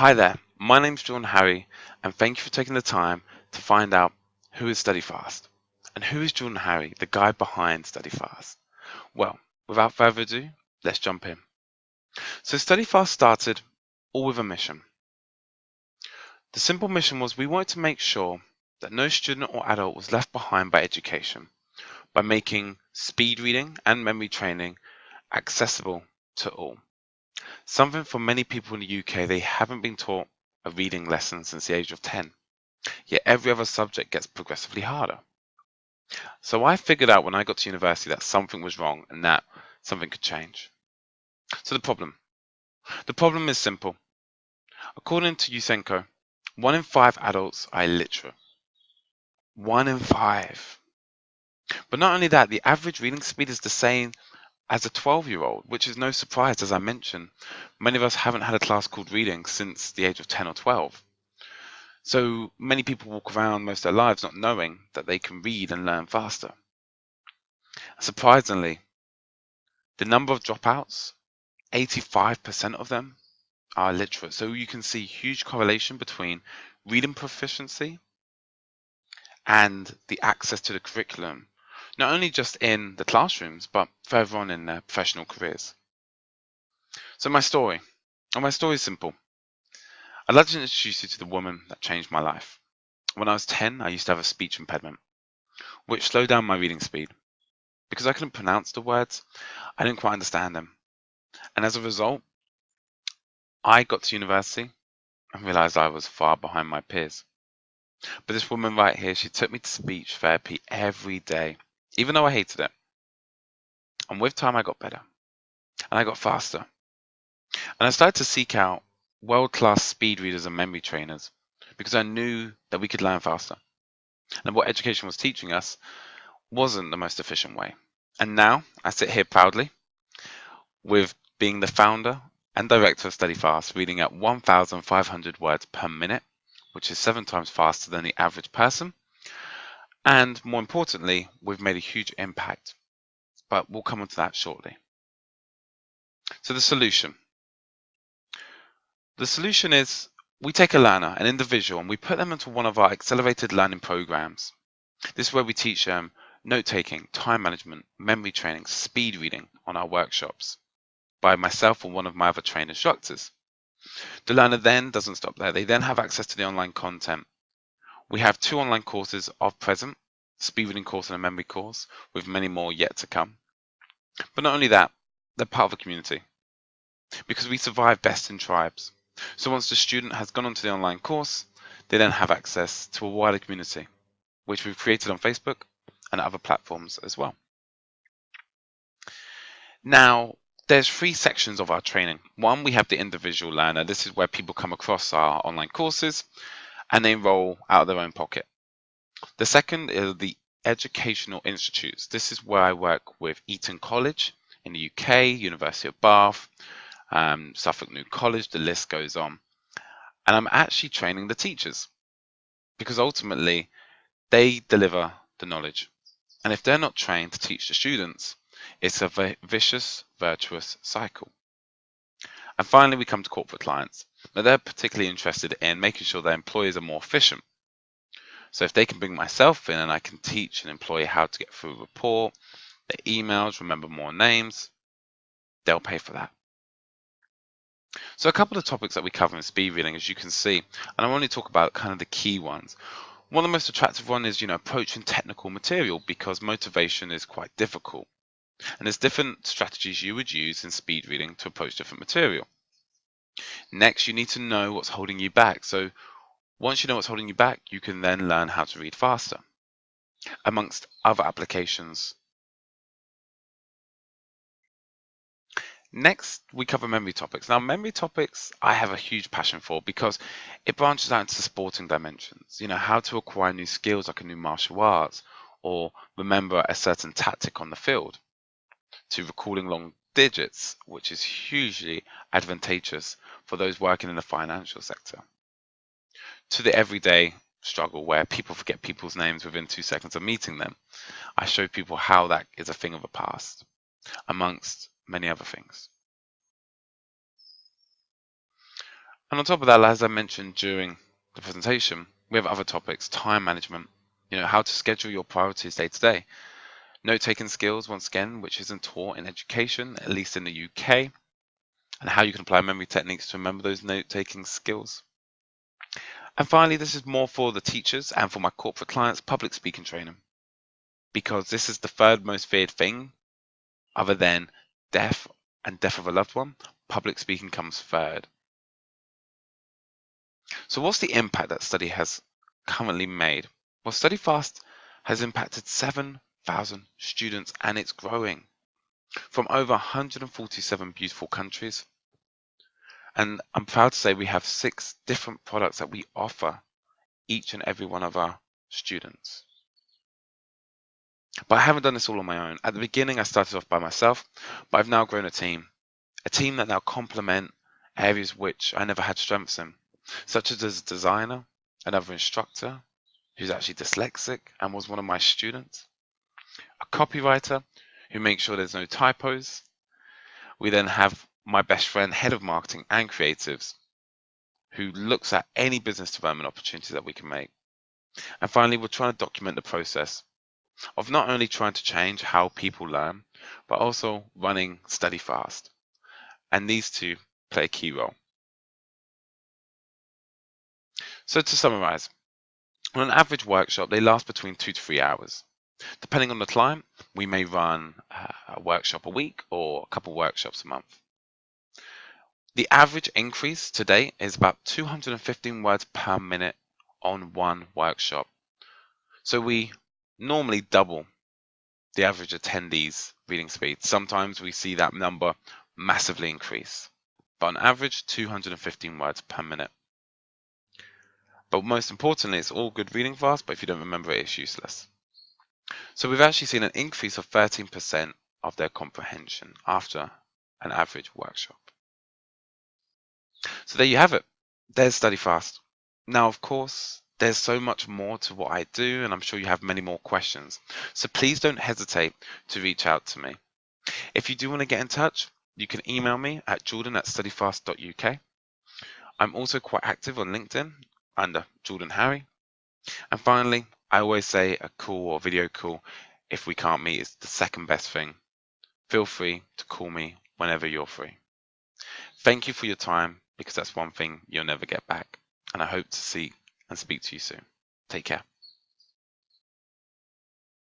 Hi there, my name's John Harry, and thank you for taking the time to find out who is StudyFast and who is Jordan Harry, the guy behind StudyFast. Well, without further ado, let's jump in. So StudyFast started all with a mission. The simple mission was we wanted to make sure that no student or adult was left behind by education by making speed reading and memory training accessible to all. Something for many people in the UK, they haven't been taught a reading lesson since the age of 10, yet every other subject gets progressively harder. So I figured out when I got to university that something was wrong and that something could change. So the problem is simple. According to Yusenko, 1 in 5 adults are illiterate. 1 in 5. But not only that, the average reading speed is the same as a 12-year-old, which is no surprise. As I mentioned, many of us haven't had a class called reading since the age of 10 or 12. So many people walk around most of their lives not knowing that they can read and learn faster. Surprisingly, the number of dropouts, 85% of them are illiterate. So you can see huge correlation between reading proficiency and the access to the curriculum, not only just in the classrooms, but further on in their professional careers. So my story is simple. I'd like to introduce you to the woman that changed my life. When I was 10, I used to have a speech impediment, which slowed down my reading speed. Because I couldn't pronounce the words, I didn't quite understand them. And as a result, I got to university and realized I was far behind my peers. But this woman right here, she took me to speech therapy every day, even though I hated it. And with time, I got better. And I got faster. And I started to seek out world-class speed readers and memory trainers because I knew that we could learn faster. And what education was teaching us wasn't the most efficient way. And now I sit here proudly with being the founder and director of StudyFast, reading at 1,500 words per minute, which is 7 times faster than the average person. And more importantly, we've made a huge impact, but we'll come on to that shortly. So the solution. The solution is we take a learner, an individual, and we put them into one of our accelerated learning programs. This is where we teach them note-taking, time management, memory training, speed reading on our workshops by myself or one of my other trained instructors. The learner then doesn't stop there. They then have access to the online content. We have 2 online courses of present, speed reading course and a memory course, with many more yet to come. But not only that, they're part of a community because we survive best in tribes. So once the student has gone onto the online course, they then have access to a wider community, which we've created on Facebook and other platforms as well. Now, there's 3 sections of our training. One, we have the individual learner. This is where people come across our online courses and they enroll out of their own pocket. The second is the educational institutes. This is where I work with Eton College in the UK, University of Bath, Suffolk New College, the list goes on. And I'm actually training the teachers because ultimately they deliver the knowledge. And if they're not trained to teach the students, it's a vicious, virtuous cycle. And finally, we come to corporate clients. Now, they're particularly interested in making sure their employees are more efficient. So if they can bring myself in and I can teach an employee how to get through a report, their emails, remember more names, they'll pay for that. So a couple of topics that we cover in speed reading, as you can see, and I want to talk about kind of the key ones. One of the most attractive one is, approaching technical material because motivation is quite difficult. And there's different strategies you would use in speed reading to approach different material. Next, you need to know what's holding you back. So once you know what's holding you back, you can then learn how to read faster, amongst other applications. Next, we cover memory topics. Now, memory topics I have a huge passion for because it branches out into sporting dimensions. How to acquire new skills like a new martial arts or remember a certain tactic on the field, to recalling long digits, which is hugely advantageous for those working in the financial sector, to the everyday struggle where people forget people's names within 2 seconds of meeting them. I show people how that is a thing of the past, amongst many other things. And on top of that, as I mentioned during the presentation, we have other topics: time management, how to schedule your priorities day to day, note-taking skills, once again, which isn't taught in education, at least in the UK, and how you can apply memory techniques to remember those note-taking skills. And finally, this is more for the teachers and for my corporate clients, public speaking training, because this is the third most feared thing other than death and death of a loved one. Public speaking comes third. So what's the impact that study has currently made? Well, StudyFast has impacted 7,000 students, and it's growing from over 147 beautiful countries. And I'm proud to say we have 6 different products that we offer each and every one of our students. But I haven't done this all on my own. At the beginning, I started off by myself, but I've now grown a team that now complement areas which I never had strengths in, such as a designer, another instructor who's actually dyslexic and was one of my students, a copywriter who makes sure there's no typos. We then have my best friend, head of marketing and creatives, who looks at any business development opportunity that we can make. And finally, we're trying to document the process of not only trying to change how people learn, but also running StudyFast. And these two play a key role. So to summarize, on an average workshop, they last between 2 to 3 hours. Depending on the client, we may run a workshop a week or a couple workshops a month. The average increase to date is about 215 words per minute on one workshop. So we normally double the average attendees' reading speed. Sometimes we see that number massively increase, but on average 215 words per minute. But most importantly, it's all good reading fast, but if you don't remember it, it's useless. So we've actually seen an increase of 13% of their comprehension after an average workshop. So there you have it. There's StudyFast. Now, of course, there's so much more to what I do, and I'm sure you have many more questions. So please don't hesitate to reach out to me. If you do want to get in touch, you can email me at jordan@studyfast.uk. I'm also quite active on LinkedIn under Jordan Harry. And finally, I always say a call or video call, if we can't meet, is the second best thing. Feel free to call me whenever you're free. Thank you for your time, because that's one thing you'll never get back. And I hope to see and speak to you soon. Take care.